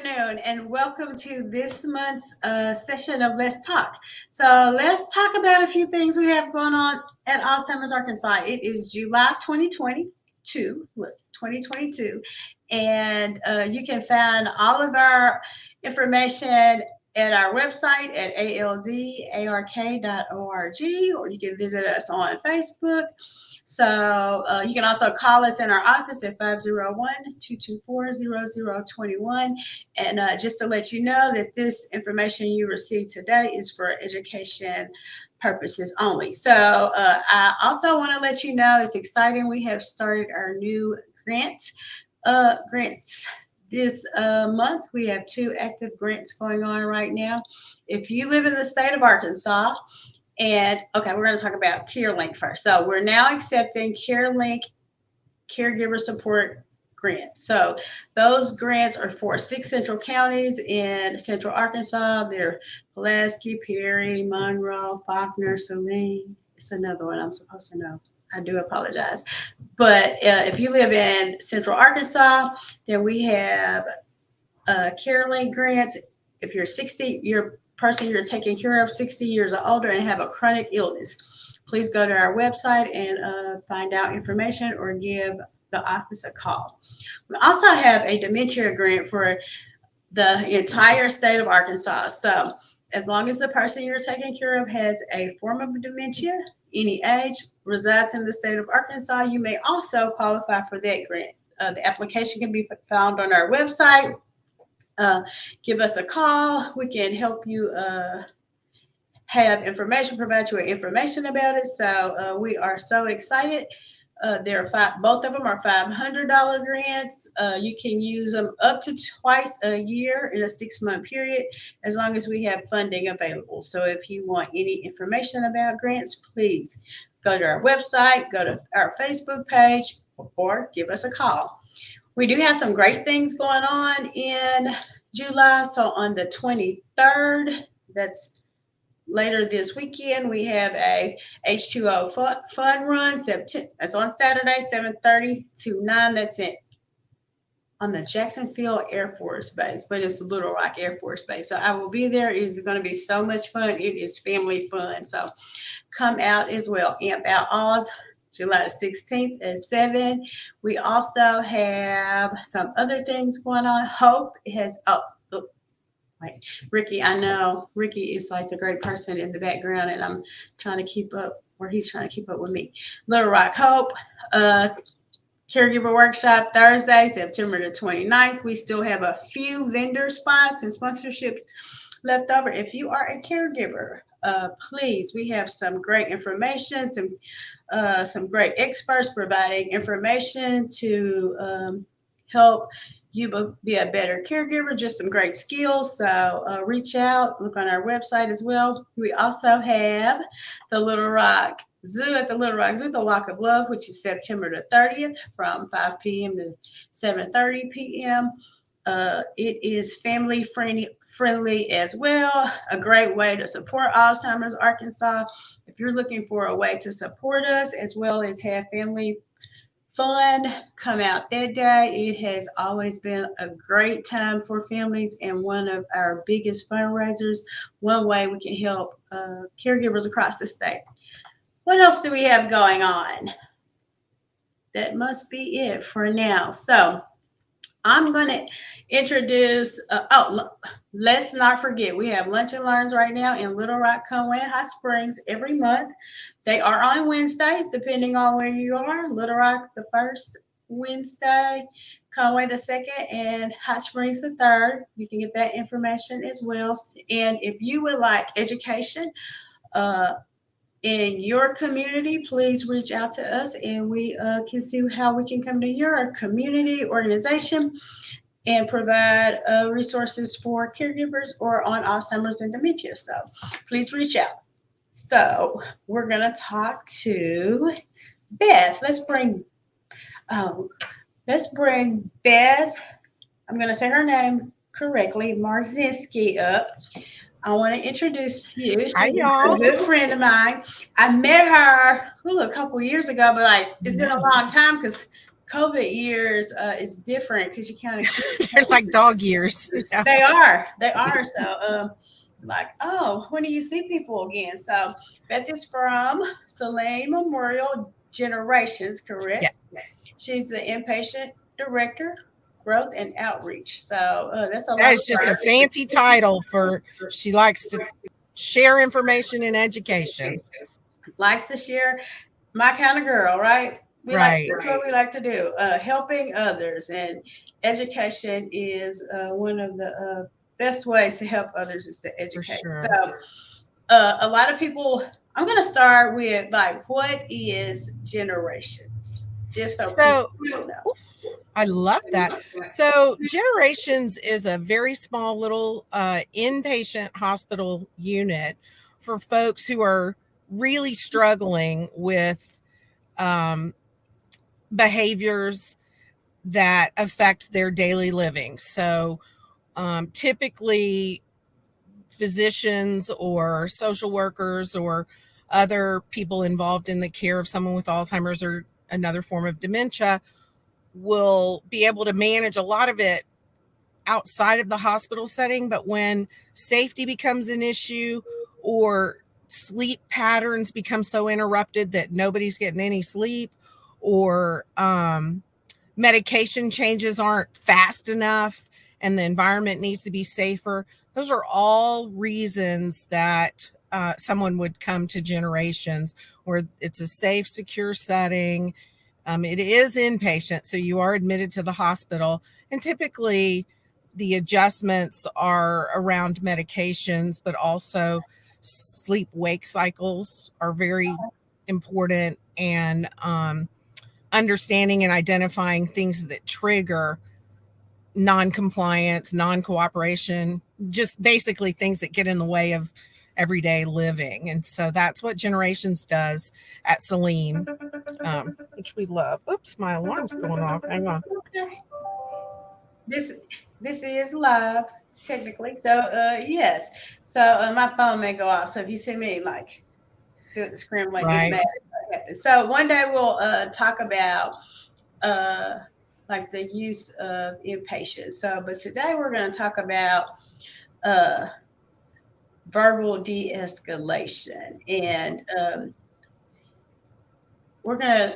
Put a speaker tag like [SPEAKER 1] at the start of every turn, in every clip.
[SPEAKER 1] afternoon, and welcome to this month's session of Let's Talk. So, let's talk about a few things we have going on at Alzheimer's Arkansas. It is July 2022, look, 2022, and you can find all of our information at our website at alzark.org, or you can visit us on Facebook. So you can also call us in our office at 501-224-0021. And just to let you know that this information you receive today is for education purposes only. So I also want to let you know it's exciting. We have started our new grants this month. We have 2 active grants going on right now. If you live in the state of Arkansas, and okay, we're going to talk about CareLink first. So we're now accepting CareLink caregiver support grants. So those grants are for 6 central counties in central Arkansas. They're Pulaski, Perry, Monroe, Faulkner, Saline. It's another one I'm supposed to know. I do apologize. But if you live in central Arkansas, then we have CareLink grants. If you're 60, person you're taking care of 60 years or older and have a chronic illness, please go to our website and find out information or give the office a call. We also have a dementia grant for the entire state of Arkansas. So as long as the person you're taking care of has a form of dementia, any age, resides in the state of Arkansas, you may also qualify for that grant. The application can be found on our website. Give us a call. We can help you have information, provide you with information about it. So we are so excited. There are both of them are $500 grants. You can use them up to twice a year in a 6-month period, as long as we have funding available. So if you want any information about grants, please go to our website, go to our Facebook page, or give us a call. We do have some great things going on in July. So on the 23rd, that's later this weekend, we have a H2O fun run. That's on Saturday, 7:30 to 9. That's it on the Jacksonville Air Force Base, but it's Little Rock Air Force Base. So I will be there. It's going to be so much fun. It is family fun. So come out as well. Amp Out Oz, July 16th at 7. We also have some other things going on. Hope has, wait, Ricky, I know Ricky is like the great person in the background, and I'm trying to keep up, or he's trying to keep up with me. Little Rock Hope, caregiver workshop Thursday, September the 29th. We still have a few vendor spots and sponsorships left over. If you are a caregiver, please, we have some great information, some great experts providing information to help you be a better caregiver, just some great skills. So reach out, look on our website as well. We also have the Little Rock Zoo at the Little Rock Zoo, the Walk of Love, which is September the 30th from 5 p.m. to 7:30 p.m. It is family friendly as well. A great way to support Alzheimer's Arkansas. If you're looking for a way to support us as well as have family fun, come out that day. It has always been a great time for families and one of our biggest fundraisers. One way we can help caregivers across the state. What else do we have going on? That must be it for now. So I'm going to introduce, let's not forget, we have Lunch and Learns right now in Little Rock, Conway, and Hot Springs every month. They are on Wednesdays, depending on where you are. Little Rock, the first Wednesday, Conway, the second, and Hot Springs, the third. You can get that information as well. And if you would like education, in your community, please reach out to us and we can see how we can come to your community organization and provide resources for caregivers or on Alzheimer's and dementia. So please reach out. So we're going to talk to Beth. Let's bring Beth, I'm going to say her name correctly, Marczynski up. I want to introduce you. She's a good friend of mine. I met her a couple years ago, but it's been a long time because COVID years is different because you kind of
[SPEAKER 2] They're like dog years. Yeah.
[SPEAKER 1] they are. So like, oh, when do you see people again? So Beth is from Selene Memorial Generations,
[SPEAKER 2] Yeah.
[SPEAKER 1] correct? She's the inpatient director, growth and outreach. So that's a
[SPEAKER 2] That
[SPEAKER 1] lot of
[SPEAKER 2] is just a
[SPEAKER 1] work.
[SPEAKER 2] fancy title for she likes to share information and education.
[SPEAKER 1] Likes to share, my kind of girl, right? We like
[SPEAKER 2] Right.
[SPEAKER 1] that's what we like to do. Helping others, and education is one of the best ways to help others is to
[SPEAKER 2] For
[SPEAKER 1] educate. So
[SPEAKER 2] sure.
[SPEAKER 1] a lot of people. I'm going to start with like, what is generations? Just so
[SPEAKER 2] So
[SPEAKER 1] people know.
[SPEAKER 2] I love that. So Generations is a very small little inpatient hospital unit for folks who are really struggling with um, behaviors that affect their daily living. So typically physicians or social workers or other people involved in the care of someone with Alzheimer's or another form of dementia will be able to manage a lot of it outside of the hospital setting. But when safety becomes an issue or sleep patterns become so interrupted that nobody's getting any sleep, or medication changes aren't fast enough and the environment needs to be safer, those are all reasons that someone would come to Generations, where it's a safe, secure setting. It is inpatient, so you are admitted to the hospital, and typically the adjustments are around medications, but also sleep wake cycles are very important, and understanding and identifying things that trigger non-compliance, non-cooperation, just basically things that get in the way of everyday living. And so that's what Generations does at Selene, which we love. Oops, my alarm's going off. Hang on.
[SPEAKER 1] Okay. This this is live technically. So yes. So my phone may go off. So if you see me like do the scrambling, it
[SPEAKER 2] Right.
[SPEAKER 1] may happen. So one day we'll talk about uh, like the use of inpatient. So, but today we're going to talk about uh, verbal de-escalation, and I'm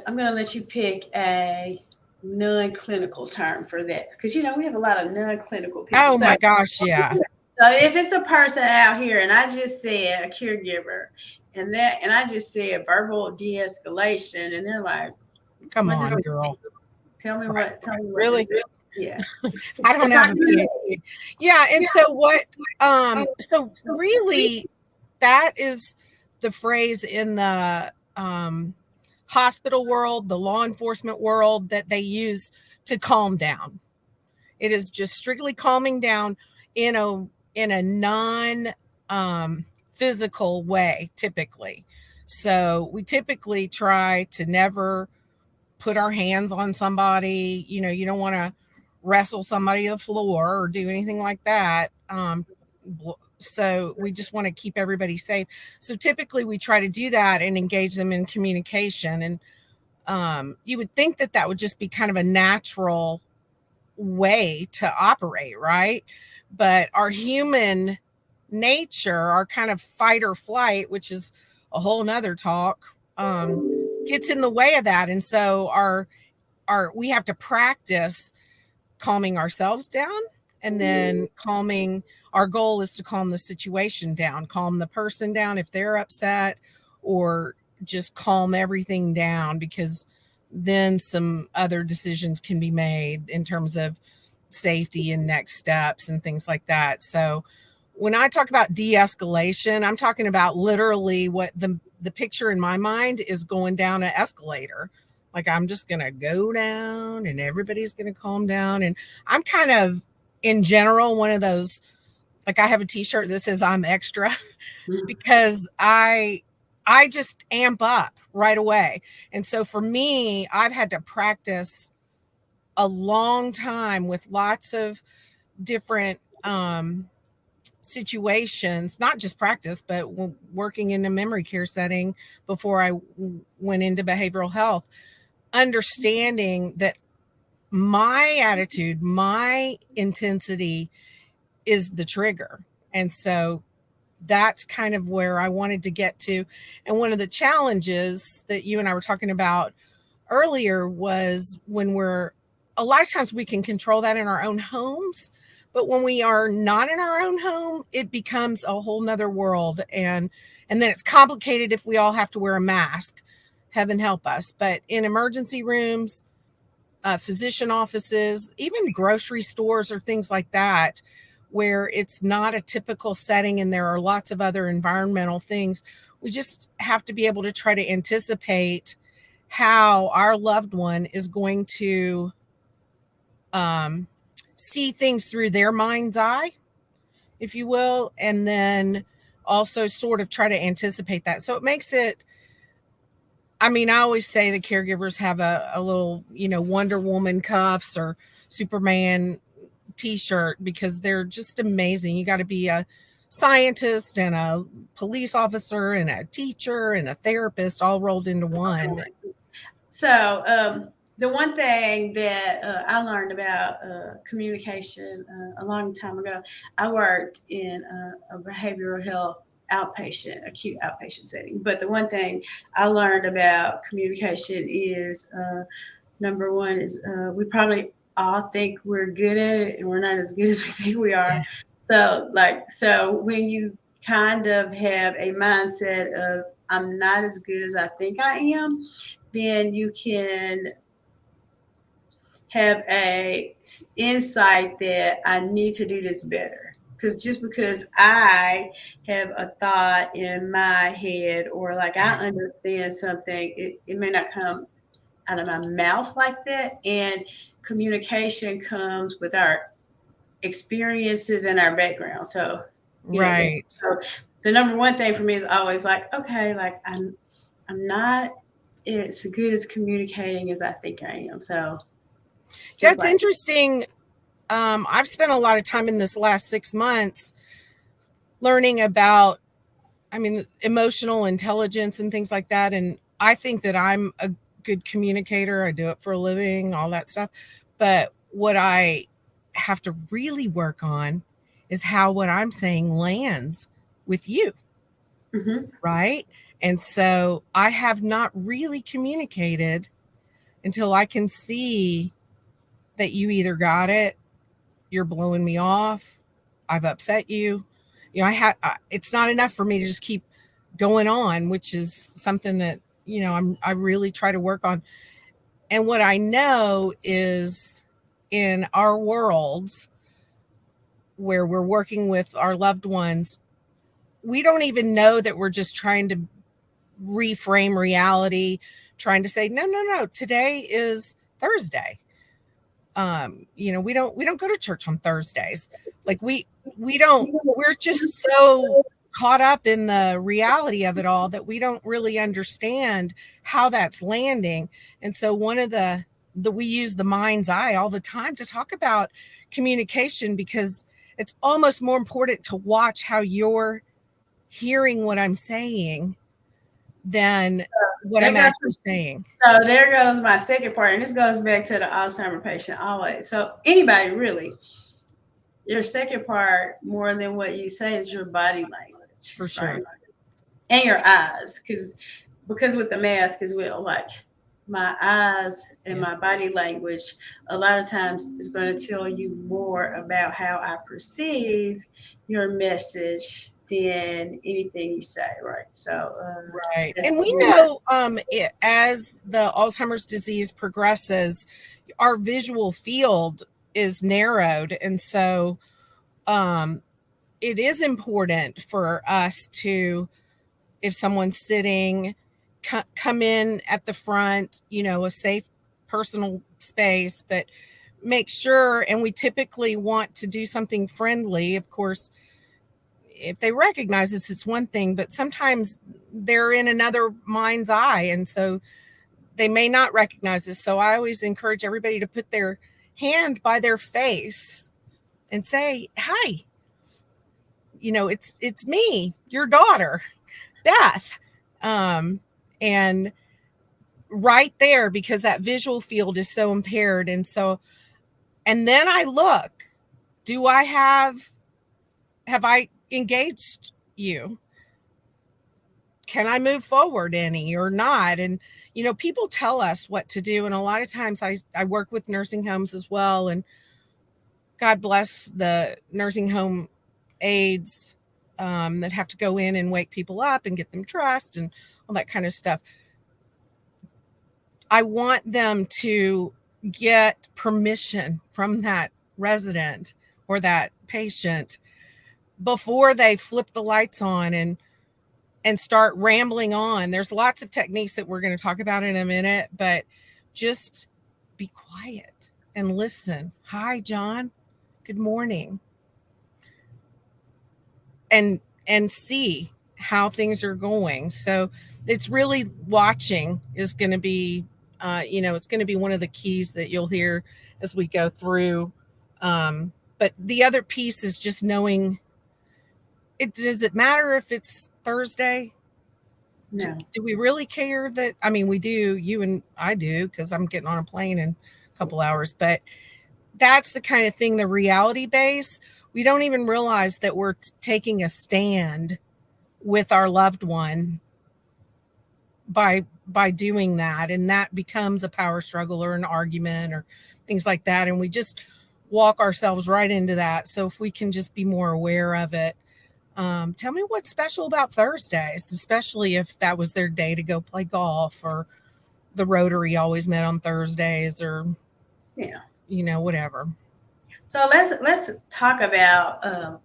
[SPEAKER 1] gonna let you pick a non-clinical term for that, because we have a lot of non-clinical people.
[SPEAKER 2] Oh
[SPEAKER 1] So
[SPEAKER 2] my gosh, yeah.
[SPEAKER 1] if it's a person out here, and I just said a caregiver, and I just said verbal de-escalation, and they're like,
[SPEAKER 2] Come
[SPEAKER 1] "What does
[SPEAKER 2] on,
[SPEAKER 1] it
[SPEAKER 2] girl.
[SPEAKER 1] mean? Tell me
[SPEAKER 2] Right.
[SPEAKER 1] what. Tell me what
[SPEAKER 2] Really?
[SPEAKER 1] this is." Yeah,
[SPEAKER 2] I don't
[SPEAKER 1] it's
[SPEAKER 2] have
[SPEAKER 1] not
[SPEAKER 2] a
[SPEAKER 1] gonna
[SPEAKER 2] PhD. Yeah, and so what so really that is the phrase in the hospital world, the law enforcement world, that they use to calm down. It is just strictly calming down in a non physical way, typically. So we typically try to never put our hands on somebody. You don't want to wrestle somebody to the floor or do anything like that. So we just want to keep everybody safe. So typically we try to do that and engage them in communication. And you would think that that would just be kind of a natural way to operate, right? But our human nature, our kind of fight or flight, which is a whole nother talk, gets in the way of that. And so our we have to practice calming ourselves down, and then calming, our goal is to calm the situation down, calm the person down if they're upset, or just calm everything down, because then some other decisions can be made in terms of safety and next steps and things like that. So when I talk about de-escalation, I'm talking about literally what the picture in my mind is: going down an escalator. Like, I'm just going to go down and everybody's going to calm down. And I'm kind of, in general, one of those, like, I have a t-shirt that says I'm extra because I just amp up right away. And so for me, I've had to practice a long time with lots of different situations, not just practice, but working in a memory care setting before I went into behavioral health. understanding that my attitude, my intensity is the trigger. And so that's kind of where I wanted to get to. And one of the challenges that you and I were talking about earlier was when a lot of times we can control that in our own homes, but when we are not in our own home, it becomes a whole nother world. And then it's complicated if we all have to wear a mask. Heaven help us. But in emergency rooms, physician offices, even grocery stores or things like that, where it's not a typical setting and there are lots of other environmental things, we just have to be able to try to anticipate how our loved one is going to see things through their mind's eye, if you will, and then also sort of try to anticipate that. So it makes it, I mean, I always say the caregivers have a little, Wonder Woman cuffs or Superman t-shirt because they're just amazing. You got to be a scientist and a police officer and a teacher and a therapist all rolled into one.
[SPEAKER 1] So the one thing that I learned about communication a long time ago, I worked in a behavioral health acute outpatient setting. But the one thing I learned about communication is number one is we probably all think we're good at it and we're not as good as we think we are. Yeah. So when you kind of have a mindset of I'm not as good as I think I am, then you can have a insight that I need to do this better. Because just because I have a thought in my head or like I understand something, it may not come out of my mouth like that. And communication comes with our experiences and our background. So,
[SPEAKER 2] right.
[SPEAKER 1] So the number one thing for me is always like, okay, like I'm not as good as communicating as I think I am. So
[SPEAKER 2] that's interesting. I've spent a lot of time in this last 6 months learning about, emotional intelligence and things like that. And I think that I'm a good communicator. I do it for a living, all that stuff. But what I have to really work on is how what I'm saying lands with you. Mm-hmm. Right. And so I have not really communicated until I can see that you either got it, you're blowing me off, I've upset you. It's not enough for me to just keep going on, which is something that, I really try to work on. And what I know is in our worlds where we're working with our loved ones, we don't even know that we're just trying to reframe reality, trying to say, no, today is Thursday. We don't go to church on Thursdays. Like we're just so caught up in the reality of it all that we don't really understand how that's landing. And so one of we use the mind's eye all the time to talk about communication, because it's almost more important to watch how you're hearing what I'm saying than what I'm actually saying.
[SPEAKER 1] So there goes my second part, and this goes back to the Alzheimer patient always. So anybody really, your second part, more than what you say, is your body language.
[SPEAKER 2] For sure.
[SPEAKER 1] Right? And your eyes, because with the mask as well, like my eyes and my body language, a lot of times is going to tell you more about how I perceive your message than anything you say, right? So,
[SPEAKER 2] right. And we know as the Alzheimer's disease progresses, our visual field is narrowed. And so it is important for us to, if someone's sitting, come in at the front, a safe personal space, but make sure, and we typically want to do something friendly. Of course, if they recognize us, it's one thing, but sometimes they're in another mind's eye. And so they may not recognize us. So I always encourage everybody to put their hand by their face and say, hi, it's me, your daughter, Beth. And right there, because that visual field is so impaired. And then I look, have I engaged you? Can I move forward any or not? And, people tell us what to do. And a lot of times I work with nursing homes as well. And God bless the nursing home aides that have to go in and wake people up and get them dressed and all that kind of stuff. I want them to get permission from that resident or that patient before they flip the lights on and start rambling on. There's lots of techniques that we're going to talk about in a minute, but just be quiet and listen. Hi, John. Good morning. And see how things are going. So it's really watching is going to be, it's going to be one of the keys that you'll hear as we go through. But the other piece is just knowing does it matter if it's Thursday?
[SPEAKER 1] No.
[SPEAKER 2] Do we really care that? I mean, we do, you and I do, because I'm getting on a plane in a couple hours, but that's the kind of thing, the reality base. We don't even realize that we're taking a stand with our loved one by doing that. And that becomes a power struggle or an argument or things like that. And we just walk ourselves right into that. So if we can just be more aware of it. Tell me what's special about Thursdays, especially if that was their day to go play golf, or the Rotary always met on Thursdays, or whatever.
[SPEAKER 1] So let's talk about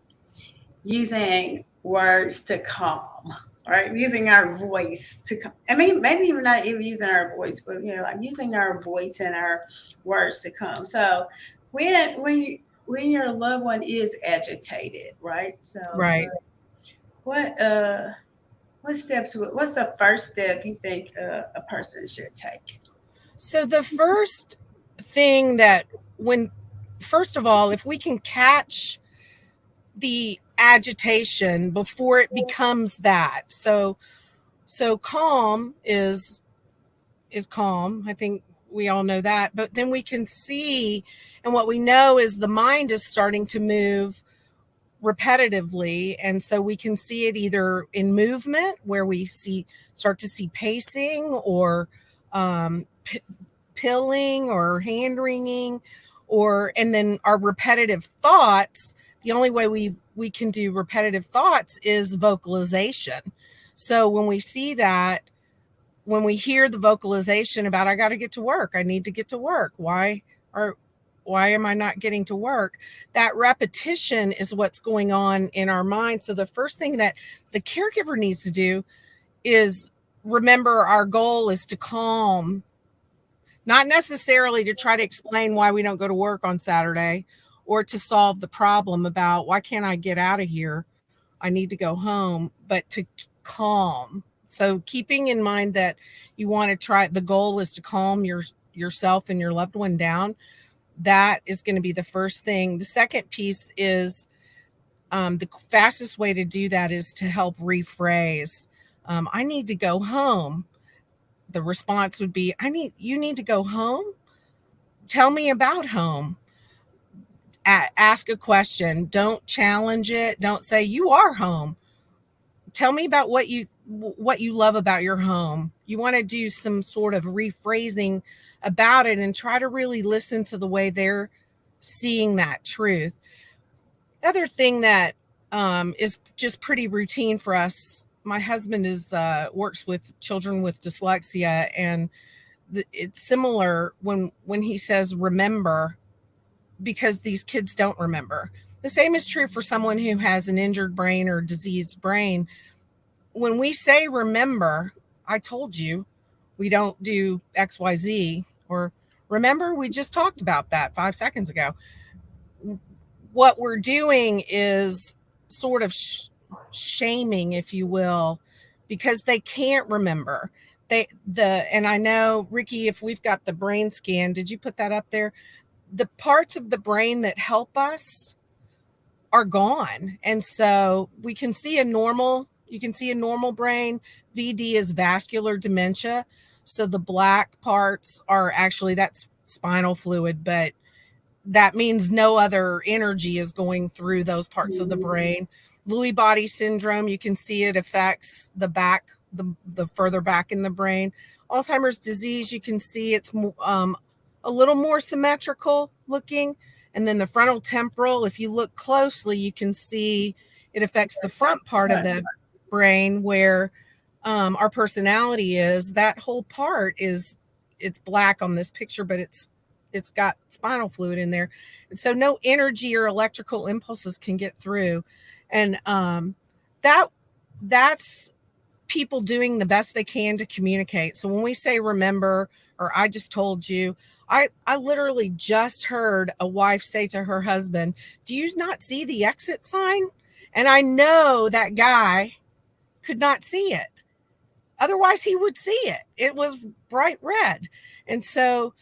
[SPEAKER 1] using words to calm, right? Using our voice to calm. I mean, maybe even not even using our voice, but like using our voice and our words to calm. So when your loved one is agitated, right? So
[SPEAKER 2] right.
[SPEAKER 1] What's the first step you think a person should take?
[SPEAKER 2] So the first thing that first of all, if we can catch the agitation before it becomes that. So calm is calm. I think we all know that, but then we can see, and what we know is the mind is starting to move repetitively. And so we can see it either in movement, where we start to see pacing, or pilling, or hand wringing, and then our repetitive thoughts. The only way we can do repetitive thoughts is vocalization. So when we see that, when we hear the vocalization about, I got to get to work, I need to get to work, why am I not getting to work? That repetition is what's going on in our mind. So the first thing that the caregiver needs to do is remember our goal is to calm, not necessarily to try to explain why we don't go to work on Saturday, or to solve the problem about why can't I get out of here? I need to go home, but to calm. So keeping in mind that you want to try, the goal is to calm yourself and your loved one down. That is going to be the first thing. The second piece is the fastest way to do that is to help rephrase. I need to go home. The response would be, you need to go home? Tell me about home. Ask a question. Don't challenge it. Don't say you are home. Tell me about what you love about your home. You want to do some sort of rephrasing about it and try to really listen to the way they're seeing that truth. The other thing that is just pretty routine for us, my husband works with children with dyslexia, and it's similar when he says remember, because these kids don't remember. The same is true for someone who has an injured brain or diseased brain. When we say remember, I told you, we don't do XYZ, or remember, we just talked about that 5 seconds ago. What we're doing is sort of shaming, if you will, because they can't remember. And I know, Ricky, if we've got the brain scan, did you put that up there? The parts of the brain that help us are gone. And so you can see a normal brain. VD is vascular dementia. So the black parts are actually, that's spinal fluid, but that means no other energy is going through those parts of the brain. Lewy body syndrome, you can see it affects the back, the further back in the brain. Alzheimer's disease, you can see it's a little more symmetrical looking. And then the frontal temporal, if you look closely, you can see it affects the front part of the brain where our personality is. That whole part is, it's black on this picture, but it's got spinal fluid in there. So no energy or electrical impulses can get through. And that's people doing the best they can to communicate. So when we say remember, or I just told you, I literally just heard a wife say to her husband, do you not see the exit sign? And I know that guy could not see it. Otherwise he would see it. It was bright red. And so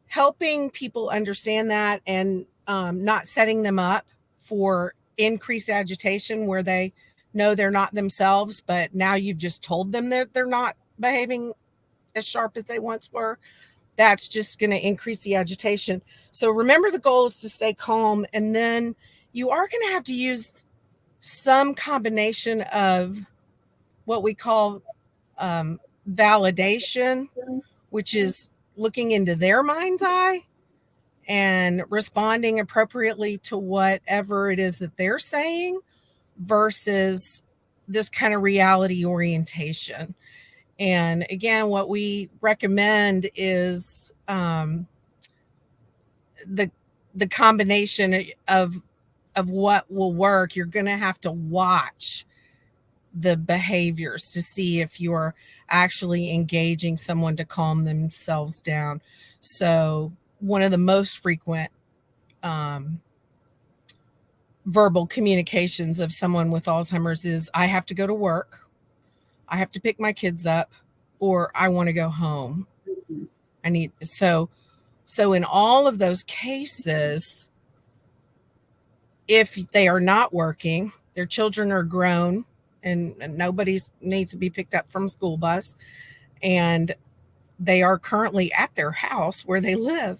[SPEAKER 2] helping people understand that, and not setting them up for increased agitation where they know they're not themselves, but now you've just told them that they're not behaving as sharp as they once were. That's just going to increase the agitation. So remember, the goal is to stay calm, and then you are going to have to use some combination of what we call validation, which is looking into their mind's eye and responding appropriately to whatever it is that they're saying, versus this kind of reality orientation. And again, what we recommend is the combination of what will work. You're going to have to watch the behaviors to see if you're actually engaging someone to calm themselves down. So one of the most frequent verbal communications of someone with Alzheimer's is, I have to go to work, I have to pick my kids up, or I want to go home. I need, so in all of those cases, if they are not working, their children are grown, and nobody needs to be picked up from a school bus, and they are currently at their house where they live,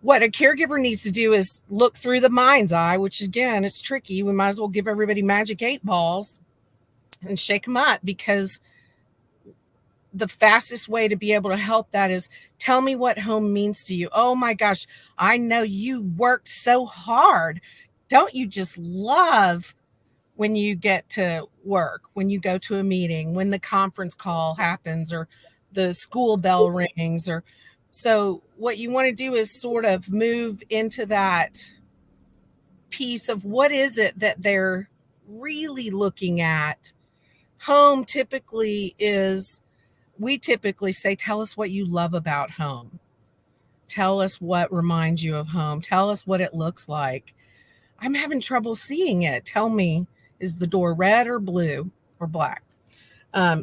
[SPEAKER 2] what a caregiver needs to do is look through the mind's eye, which again, it's tricky. We might as well give everybody magic 8 balls and shake them up, because the fastest way to be able to help that is, tell me what home means to you. Oh my gosh, I know you worked so hard. Don't you just love when you get to work, when you go to a meeting, when the conference call happens, or the school bell rings? Or so what you want to do is sort of move into that piece of what is it that they're really looking at. Home typically is, we typically say, tell us what you love about home. Tell us what reminds you of home. Tell us what it looks like. I'm having trouble seeing it. Tell me, is the door red or blue or black?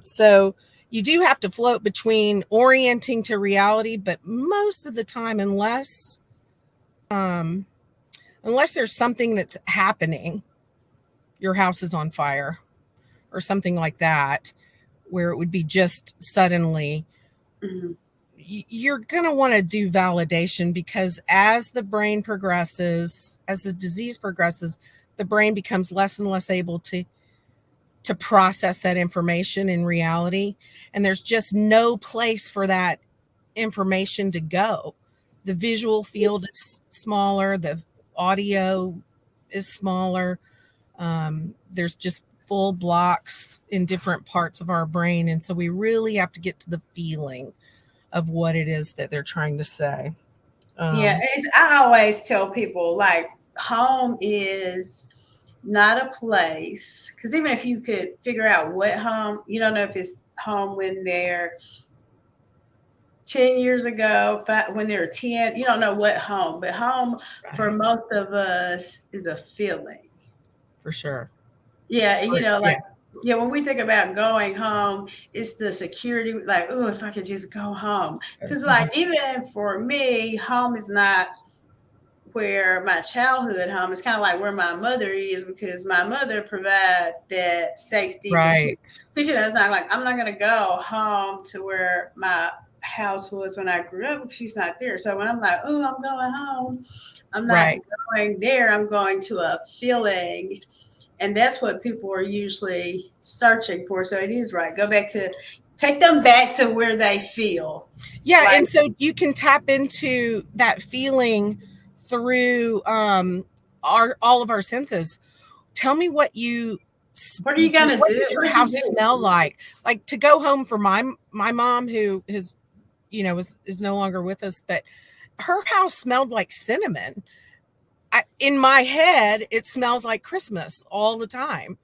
[SPEAKER 2] So you do have to float between orienting to reality, but most of the time, unless there's something that's happening, your house is on fire or something like that, where it would be just suddenly, you're going to want to do validation, because as the brain progresses, as the disease progresses, the brain becomes less and less able to process that information in reality. And there's just no place for that information to go. The visual field is smaller. The audio is smaller. There's just full blocks in different parts of our brain. And so we really have to get to the feeling of what it is that they're trying to say.
[SPEAKER 1] I always tell people, like, home is not a place, because even if you could figure out what home, you don't know if it's home when they're 10 years ago, when they're 10, you don't know what home, but home for most of us is a feeling.
[SPEAKER 2] For sure.
[SPEAKER 1] Yeah. When we think about going home, it's the security, like, oh, if I could just go home. Because like, even for me, home is not where my childhood home is kind of like where my mother is, because my mother provided that safety.
[SPEAKER 2] Right.
[SPEAKER 1] So it's not like I'm not going to go home to where my house was when I grew up. She's not there. So when I'm like, oh, I'm going home, I'm not
[SPEAKER 2] Right.
[SPEAKER 1] going there. I'm going to a feeling. And that's what people are usually searching for. So it is right. Go back to, take them back to where they feel.
[SPEAKER 2] Yeah. Like, and so you can tap into that feeling through all of our senses. Tell me what
[SPEAKER 1] are you gonna do?
[SPEAKER 2] What does your house smell like? Like, to go home for my mom, who is, you know, is no longer with us, but her house smelled like cinnamon. In my head, it smells like Christmas all the time.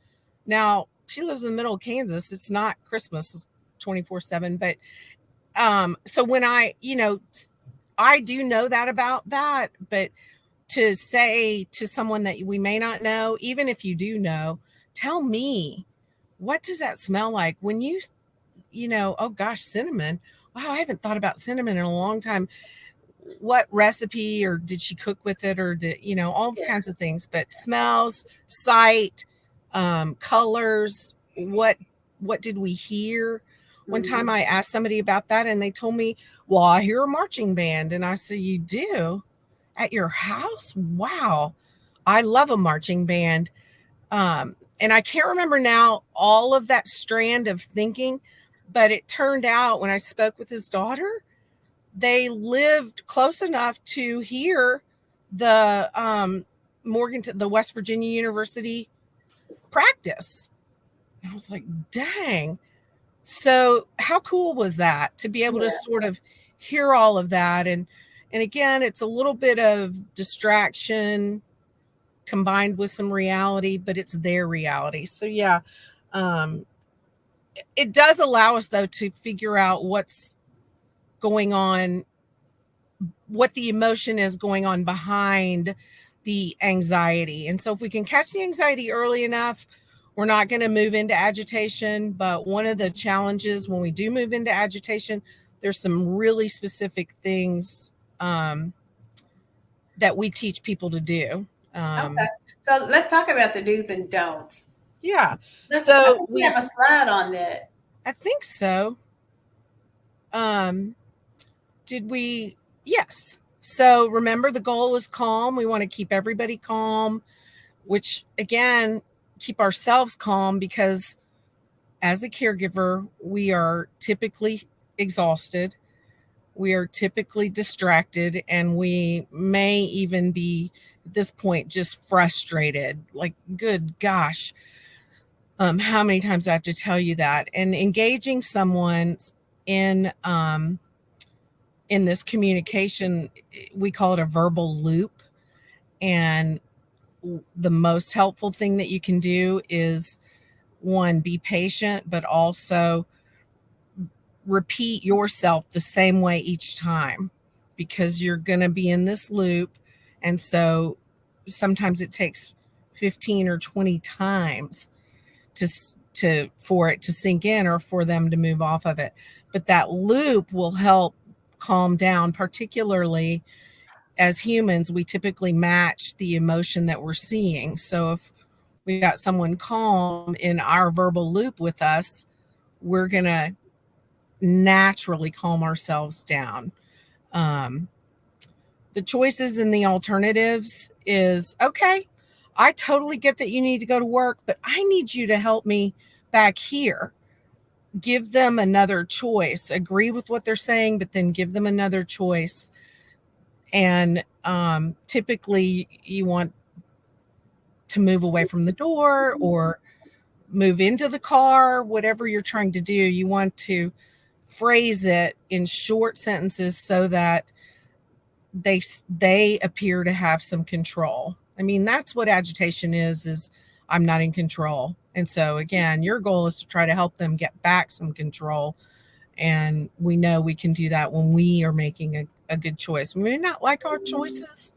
[SPEAKER 2] Now, she lives in the middle of Kansas. It's not Christmas 24/7, but so when I do know that about that, but to say to someone that we may not know, even if you do know, tell me, what does that smell like when you oh gosh, cinnamon. Wow, I haven't thought about cinnamon in a long time. What recipe, or did she cook with it, or did, all kinds of things, but smells, sight, colors, what did we hear? One time I asked somebody about that and they told me, well, I hear a marching band. And I said, you do? At your house? Wow. I love a marching band. And I can't remember now all of that strand of thinking, but it turned out when I spoke with his daughter, they lived close enough to hear the Morganton, the West Virginia University practice. And I was like, dang. So how cool was that to be able to sort of hear all of that? And again, it's a little bit of distraction combined with some reality, but it's their reality. So yeah, it does allow us though to figure out what's going on, what the emotion is going on behind the anxiety. And so if we can catch the anxiety early enough, we're not going to move into agitation. But one of the challenges when we do move into agitation, there's some really specific things that we teach people to do.
[SPEAKER 1] Okay. So let's talk about the do's and don'ts.
[SPEAKER 2] Yeah.
[SPEAKER 1] So we have a slide on that.
[SPEAKER 2] I think so. Did we? Yes. So remember, the goal is calm. We want to keep everybody calm, which again, keep ourselves calm, because as a caregiver, we are typically exhausted. We are typically distracted, and we may even be at this point just frustrated. Like, good gosh, how many times do I have to tell you that? And engaging someone in this communication, we call it a verbal loop. And the most helpful thing that you can do is, one, be patient, but also repeat yourself the same way each time, because you're going to be in this loop. And so sometimes it takes 15 or 20 times for it to sink in, or for them to move off of it. But that loop will help calm down. Particularly as humans, we typically match the emotion that we're seeing. So if we got someone calm in our verbal loop with us, we're going to naturally calm ourselves down. The choices and the alternatives is, okay, I totally get that you need to go to work, but I need you to help me back here. Give them another choice. Agree with what they're saying, but then give them another choice. And typically you want to move away from the door or move into the car, whatever you're trying to do. You want to phrase it in short sentences so that they appear to have some control. I mean, that's what agitation is I'm not in control. And so again, your goal is to try to help them get back some control. And we know we can do that when we are making a good choice. We may not like our choices,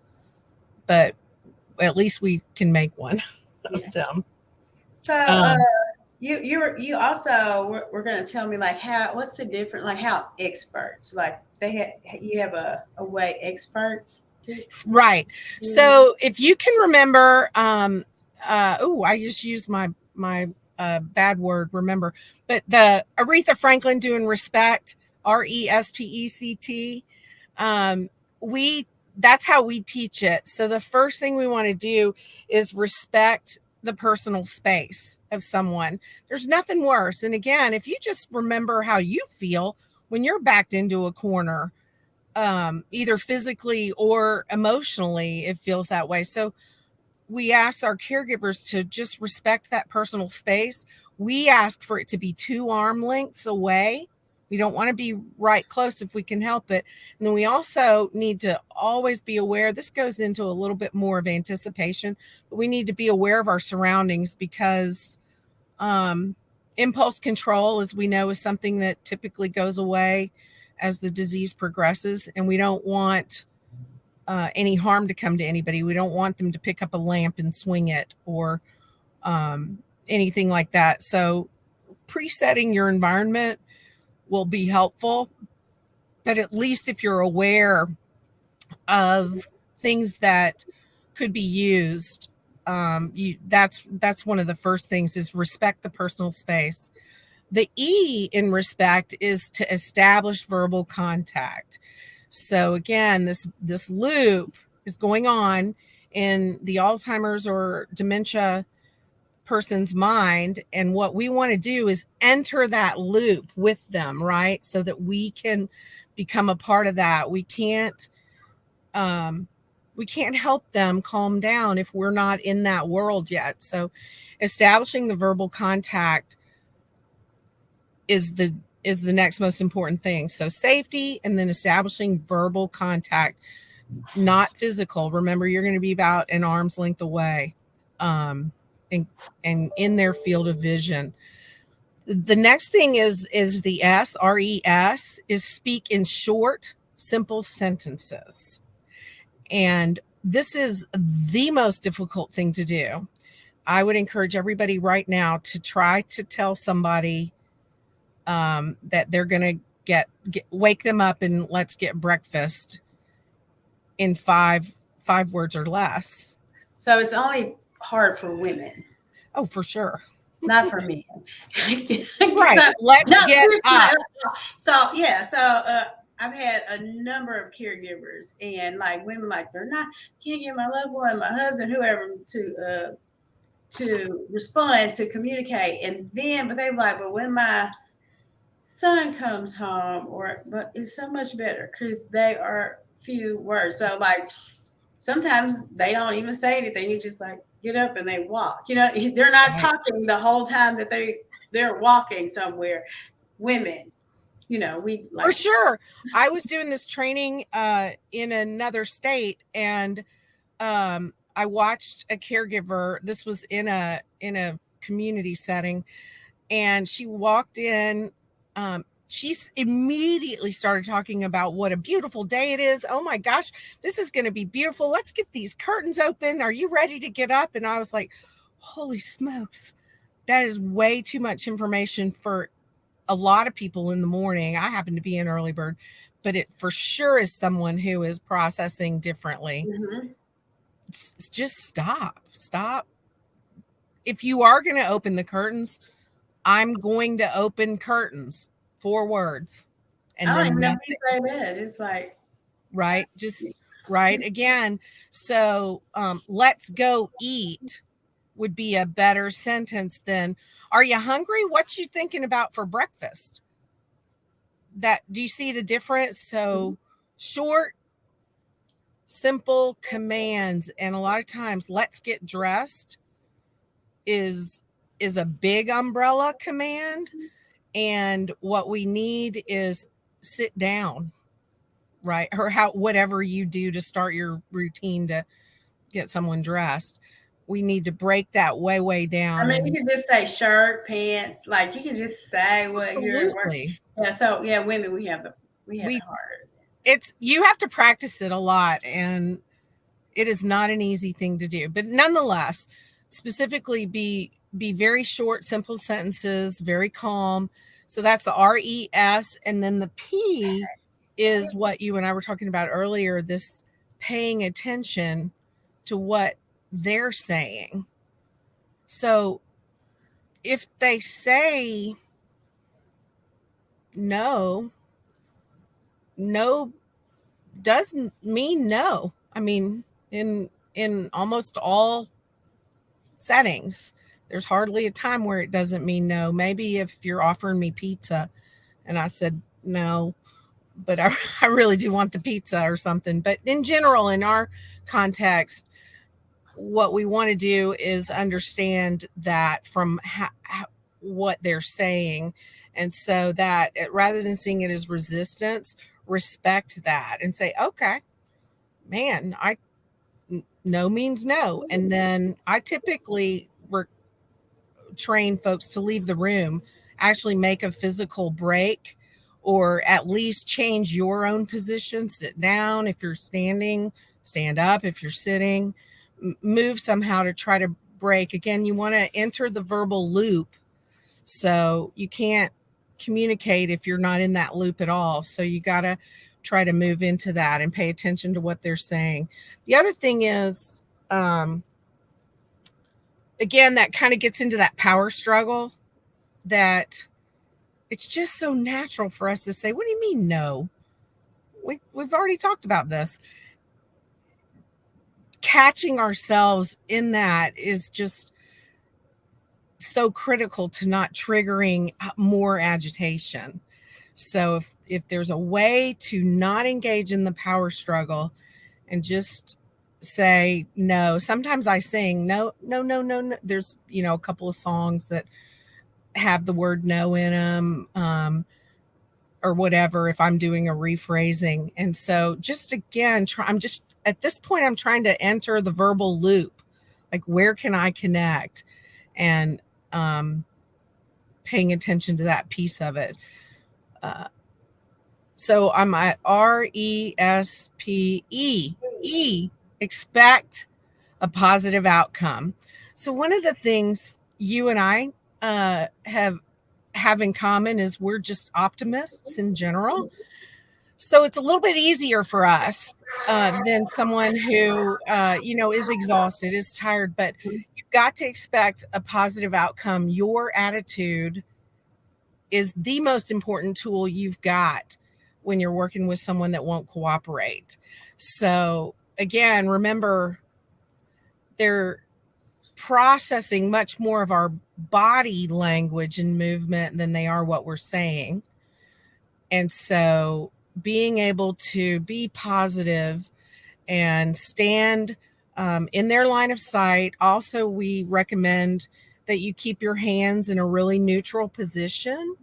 [SPEAKER 2] but at least we can make one of them.
[SPEAKER 1] So you also were going to tell me, like, what's the difference, like how experts, like you have a way experts.
[SPEAKER 2] Right. So if you can remember, I just used my bad word, remember, but the Aretha Franklin doing respect, RESPECT. We That's how we teach it. So the first thing we want to do is respect the personal space of someone. There's nothing worse. And again, if you just remember how you feel when you're backed into a corner, either physically or emotionally, it feels that way. So we ask our caregivers to just respect that personal space. We ask for it to be 2 arm lengths away. We don't want to be right close if we can help it. And then we also need to always be aware. This goes into a little bit more of anticipation, but we need to be aware of our surroundings because impulse control, as we know, is something that typically goes away as the disease progresses. And we don't want any harm to come to anybody. We don't want them to pick up a lamp and swing it or anything like that. So presetting your environment will be helpful, but at least if you're aware of things that could be used, that's one of the first things is respect the personal space. The E in respect is to establish verbal contact. So again, this loop is going on in the Alzheimer's or dementia person's mind. And what we want to do is enter that loop with them, right? So that we can become a part of that. We can't help them calm down if we're not in that world yet. So establishing the verbal contact is the next most important thing. So safety, and then establishing verbal contact, not physical. Remember, you're going to be about an arm's length away, and in their field of vision. The next thing is the S, RES, is speak in short, simple sentences. And this is the most difficult thing to do. I would encourage everybody right now to try to tell somebody that they're going to wake them up and let's get breakfast in five words or less.
[SPEAKER 1] So it's only hard for women.
[SPEAKER 2] Oh, for sure.
[SPEAKER 1] Not for me.
[SPEAKER 2] Right. So, let's get up.
[SPEAKER 1] So yeah. So I've had a number of caregivers, and like women, like they're not can't get my loved one, my husband, whoever to respond, to communicate, and then but they're like, but when my son comes home, but it's so much better because they are few words. So like sometimes they don't even say anything. You just like get up and they walk. You know, they're not talking the whole time that they're walking somewhere. Women, you know, we like
[SPEAKER 2] for sure. I was doing this training in another state, and I watched a caregiver. This was in a community setting, and she walked in. She immediately started talking about what a beautiful day it is. Oh my gosh, this is going to be beautiful. Let's get these curtains open. Are you ready to get up? And I was like, holy smokes, that is way too much information for a lot of people in the morning. I happen to be an early bird, but it for sure is someone who is processing differently. Mm-hmm. Just stop. If you are going to open the curtains, I'm going to open curtains. 4 words.
[SPEAKER 1] And I don't know if you say that. It's like
[SPEAKER 2] right. Just right again. So let's go eat would be a better sentence than are you hungry? What you thinking about for breakfast? Do you see the difference? So short, simple commands. And a lot of times let's get dressed is a big umbrella command. And what we need is sit down, right? Or whatever you do to start your routine to get someone dressed. We need to break that way down.
[SPEAKER 1] I mean, you can just say shirt, pants, like you can just say what absolutely. You're working. Yeah. So yeah, women, we have it harder.
[SPEAKER 2] You have to practice it a lot, and it is not an easy thing to do. But nonetheless, specifically be very short, simple sentences, very calm. So that's the RES. And then the P is what you and I were talking about earlier, this paying attention to what they're saying. So if they say no, no doesn't mean no. I mean, in almost all settings, there's hardly a time where it doesn't mean no. Maybe if you're offering me pizza and I said no, but I really do want the pizza or something. But in general, in our context, what we want to do is understand that from what they're saying. And so that rather than seeing it as resistance, respect that and say, okay, man, no means no. And then I typically train folks to leave the room, actually make a physical break, or at least change your own position. Sit down. If you're standing, stand up. If you're sitting, move somehow to try to break. Again, you want to enter the verbal loop. So you can't communicate if you're not in that loop at all. So you got to try to move into that and pay attention to what they're saying. The other thing is, again, that kind of gets into that power struggle, that it's just so natural for us to say, what do you mean no? We've already talked about this. Catching ourselves in that is just so critical to not triggering more agitation. So if there's a way to not engage in the power struggle and just say no. Sometimes I sing no. There's, a couple of songs that have the word no in them, or whatever, if I'm doing a rephrasing. And so just again, at this point, I'm trying to enter the verbal loop. Like, where can I connect? And paying attention to that piece of it. So I'm at RESPE. Expect a positive outcome. So one of the things you and I have in common is we're just optimists in general. So it's a little bit easier for us than someone who, is exhausted, is tired. But you've got to expect a positive outcome. Your attitude is the most important tool you've got when you're working with someone that won't cooperate. So again, remember, they're processing much more of our body language and movement than they are what we're saying. And so being able to be positive and stand in their line of sight. Also, we recommend that you keep your hands in a really neutral position.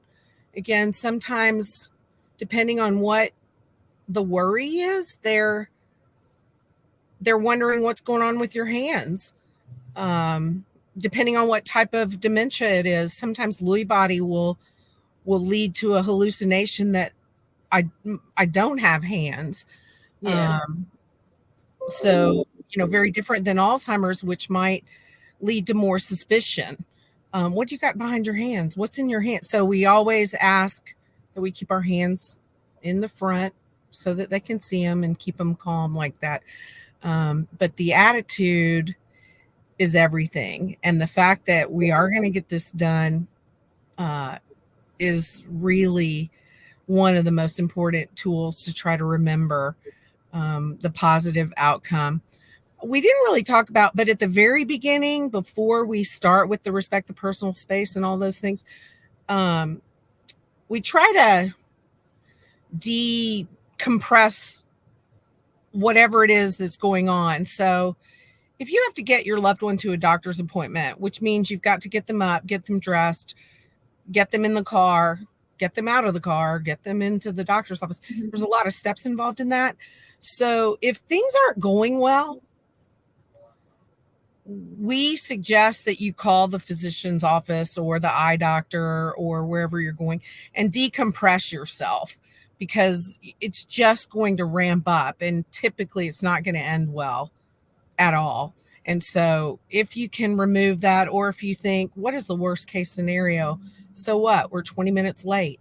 [SPEAKER 2] Again, sometimes, depending on what the worry is, they're wondering what's going on with your hands. Depending on what type of dementia it is, sometimes Lewy body will lead to a hallucination that I don't have hands.
[SPEAKER 1] Yes.
[SPEAKER 2] So, very different than Alzheimer's, which might lead to more suspicion. What do you got behind your hands? What's in your hands? So we always ask that we keep our hands in the front so that they can see them and keep them calm like that. But the attitude is everything. And the fact that we are going to get this done is really one of the most important tools to try to remember the positive outcome. We didn't really talk about, but at the very beginning, before we start with the respect the personal space and all those things, we try to decompress whatever it is that's going on. So if you have to get your loved one to a doctor's appointment, which means you've got to get them up, get them dressed, get them in the car, get them out of the car, get them into the doctor's office. There's a lot of steps involved in that. So if things aren't going well, we suggest that you call the physician's office or the eye doctor or wherever you're going and decompress yourself, because it's just going to ramp up, and typically it's not going to end well at all. And so if you can remove that, or if you think, what is the worst case scenario? So what? We're 20 minutes late.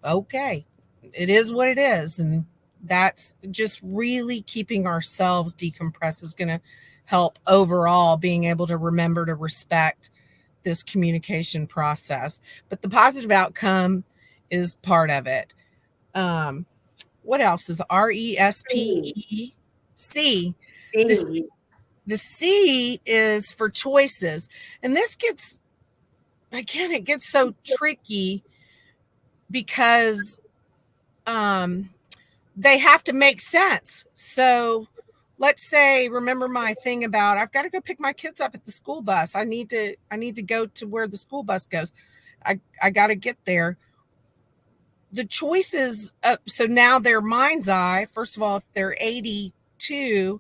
[SPEAKER 2] Okay. It is what it is. And that's just really keeping ourselves decompressed is going to help overall being able to remember to respect this communication process. But the positive outcome is part of it. What else is RESPEC? The C is for choices. And this gets, again, it gets so tricky because they have to make sense. So let's say, remember my thing about I've got to go pick my kids up at the school bus. I need to go to where the school bus goes. I got to get there. The choices, so now their mind's eye, first of all, if they're 82,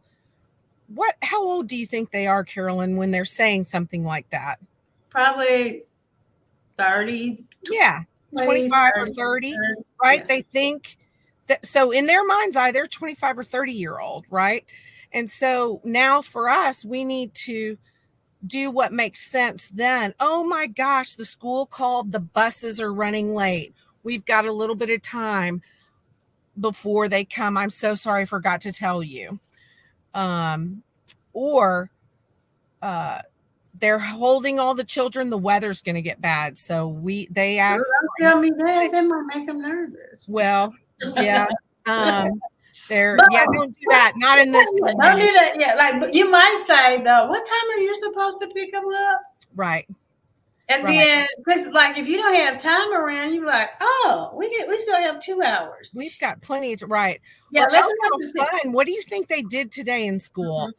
[SPEAKER 2] how old do you think they are, Carolyn, when they're saying something like that?
[SPEAKER 1] Probably 30.
[SPEAKER 2] Yeah, 25 or 30, right? Yeah. They think that, so in their mind's eye, they're 25 or 30-year-old, right? And so now for us, we need to do what makes sense then. Oh my gosh, the school called, the buses are running late. We've got a little bit of time before they come. I'm so sorry, I forgot to tell you. Or they're holding all the children. The weather's going to get bad. So they ask.
[SPEAKER 1] Don't tell me that. That might make them nervous.
[SPEAKER 2] Well, yeah. Don't do that. Not in this.
[SPEAKER 1] Don't do that. Yeah. Like you might say though, what time are you supposed to pick them up?
[SPEAKER 2] Right.
[SPEAKER 1] And then, because like if you don't have time around, you're like, oh, we still have 2 hours.
[SPEAKER 2] We've got plenty of right.
[SPEAKER 1] Yeah,
[SPEAKER 2] let's have fun. What do you think they did today in school?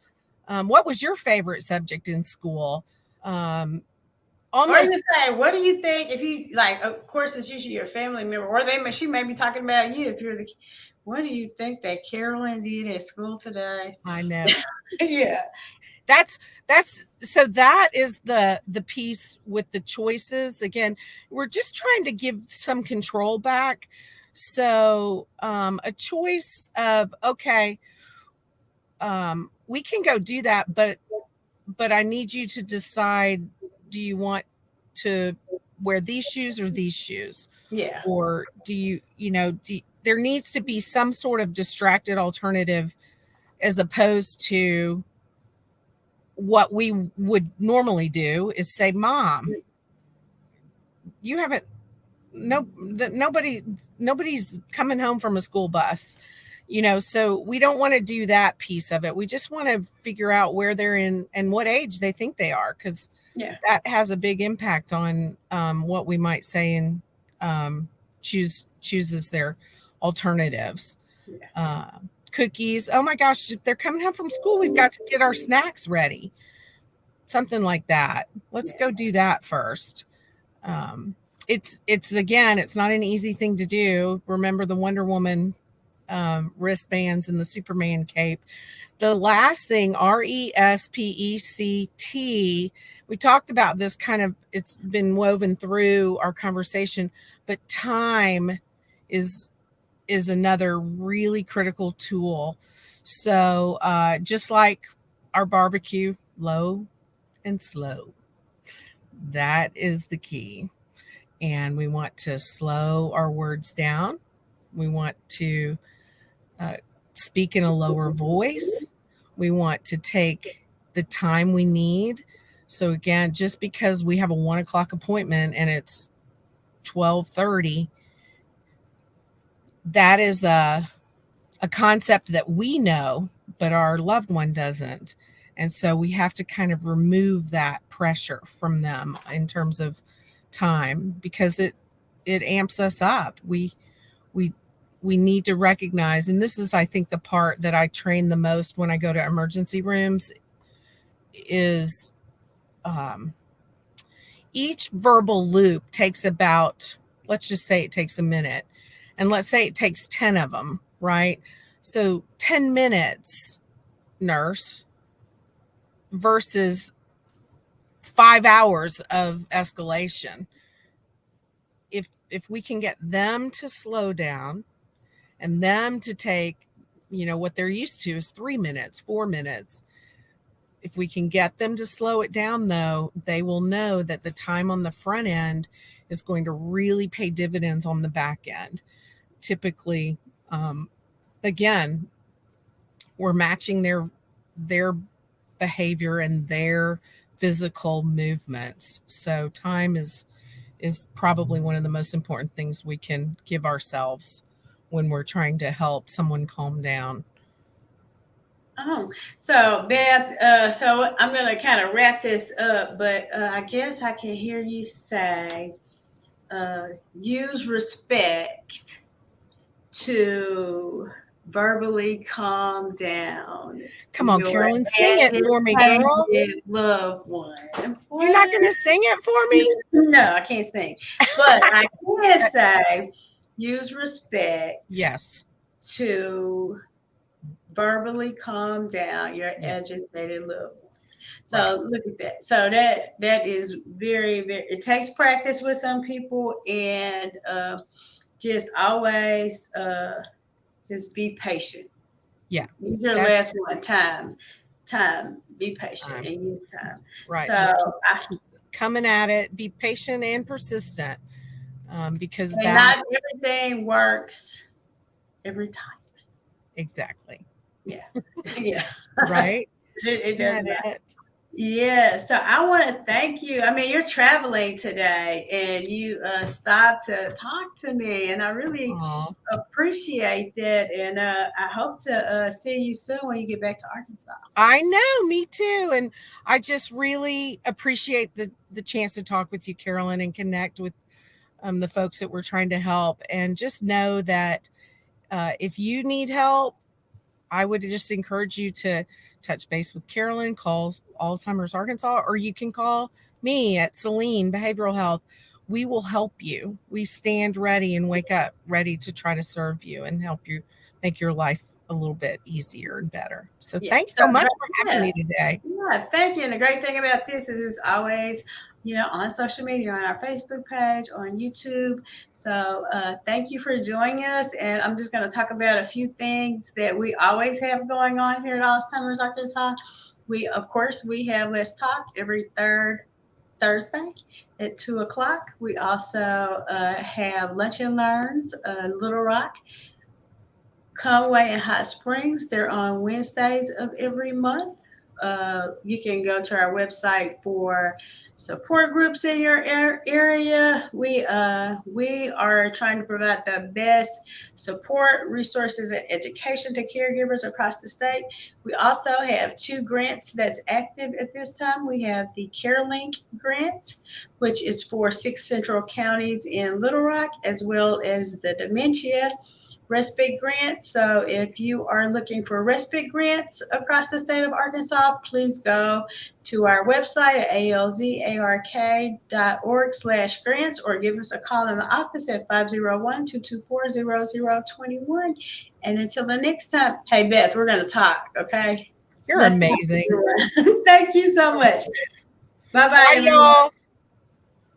[SPEAKER 2] Mm-hmm. What was your favorite subject in school?
[SPEAKER 1] Almost. Or you say, what do you think if you like? Of course, it's usually your family member, or she may be talking about you if you're the. What do you think that Carolyn did at school today?
[SPEAKER 2] I know.
[SPEAKER 1] Yeah.
[SPEAKER 2] That's so that is the piece with the choices. Again, we're just trying to give some control back. So a choice of, okay, we can go do that, but I need you to decide, do you want to wear these shoes or these shoes?
[SPEAKER 1] Yeah.
[SPEAKER 2] Or there needs to be some sort of distracted alternative as opposed to what we would normally do is say, Mom, you haven't, nobody's coming home from a school bus, so we don't want to do that piece of it. We just want to figure out where they're in and what age they think they are, because that has a big impact on what we might say and chooses their alternatives. Cookies. Oh my gosh, if they're coming home from school, we've got to get our snacks ready. Something like that. Let's go do that first. It's again, it's not an easy thing to do. Remember the Wonder Woman wristbands and the Superman cape. The last thing, RESPECT, we talked about this kind of, it's been woven through our conversation, but time is another really critical tool. So just like our barbecue, low and slow, that is the key. And we want to slow our words down. We want to speak in a lower voice. We want to take the time we need. So again, just because we have a 1 o'clock appointment and it's 12:30, that is a concept that we know, but our loved one doesn't. And so we have to kind of remove that pressure from them in terms of time, because it amps us up. We need to recognize, and this is, I think, the part that I train the most when I go to emergency rooms, is each verbal loop takes about, let's just say it takes a minute. And let's say it takes 10 of them, right? So 10 minutes, nurse, versus 5 hours of escalation. If we can get them to slow down and them to take, what they're used to is 3 minutes, 4 minutes. If we can get them to slow it down, though, they will know that the time on the front end is going to really pay dividends on the back end. Typically, again, we're matching their behavior and their physical movements. So time is probably one of the most important things we can give ourselves when we're trying to help someone calm down.
[SPEAKER 1] Oh, so Beth, so I'm going to kind of wrap this up, but I guess I can hear you say, use respect to verbally calm down
[SPEAKER 2] Come on,
[SPEAKER 1] your
[SPEAKER 2] Carolyn, sing it for me, girl.
[SPEAKER 1] agitated loved one.
[SPEAKER 2] You're not going to sing it for me?
[SPEAKER 1] No, I can't sing, but I can say, use respect.
[SPEAKER 2] Yes.
[SPEAKER 1] To verbally calm down your agitated loved one. So look at that. So that is very, very, it takes practice with some people, and just always just be patient.
[SPEAKER 2] Yeah.
[SPEAKER 1] Use your last one, time. Be patient and use time.
[SPEAKER 2] Right.
[SPEAKER 1] So
[SPEAKER 2] keep coming at it. Be patient and persistent, because
[SPEAKER 1] not everything works every time.
[SPEAKER 2] Exactly.
[SPEAKER 1] Yeah. Yeah.
[SPEAKER 2] Right.
[SPEAKER 1] It does not. Yeah. So I want to thank you. I mean, you're traveling today, and you stopped to talk to me, and I really appreciate that. And I hope to see you soon when you get back to Arkansas.
[SPEAKER 2] I know, me too. And I just really appreciate the chance to talk with you, Carolyn, and connect with the folks that we're trying to help. And just know that if you need help, I would just encourage you to touch base with Carolyn, call Alzheimer's Arkansas, or you can call me at Celine Behavioral Health. We will help you. We stand ready and wake up ready to try to serve you and help you make your life a little bit easier and better. So thanks so much for having me today.
[SPEAKER 1] Yeah, thank you. And the great thing about this is it's always, on social media, on our Facebook page, on YouTube. So thank you for joining us. And I'm just going to talk about a few things that we always have going on here at Alzheimer's Arkansas. Of course, we have Let's Talk every third Thursday at 2:00. We also have Lunch and Learns in Little Rock, Conway, and Hot Springs. They're on Wednesdays of every month. You can go to our website for support groups in your area. We are trying to provide the best support, resources, and education to caregivers across the state. We also have 2 grants that's active at this time. We have the CareLink grant, which is for 6 central counties in Little Rock, as well as the dementia respite grant. So if you are looking for respite grants across the state of Arkansas, please go to our website at alzark.org/grants, or give us a call in the office at 501-224-0021. And until the next time, hey, Beth, we're going to talk, okay?
[SPEAKER 2] You're amazing.
[SPEAKER 1] Thank you so much. Bye-bye,
[SPEAKER 2] y'all.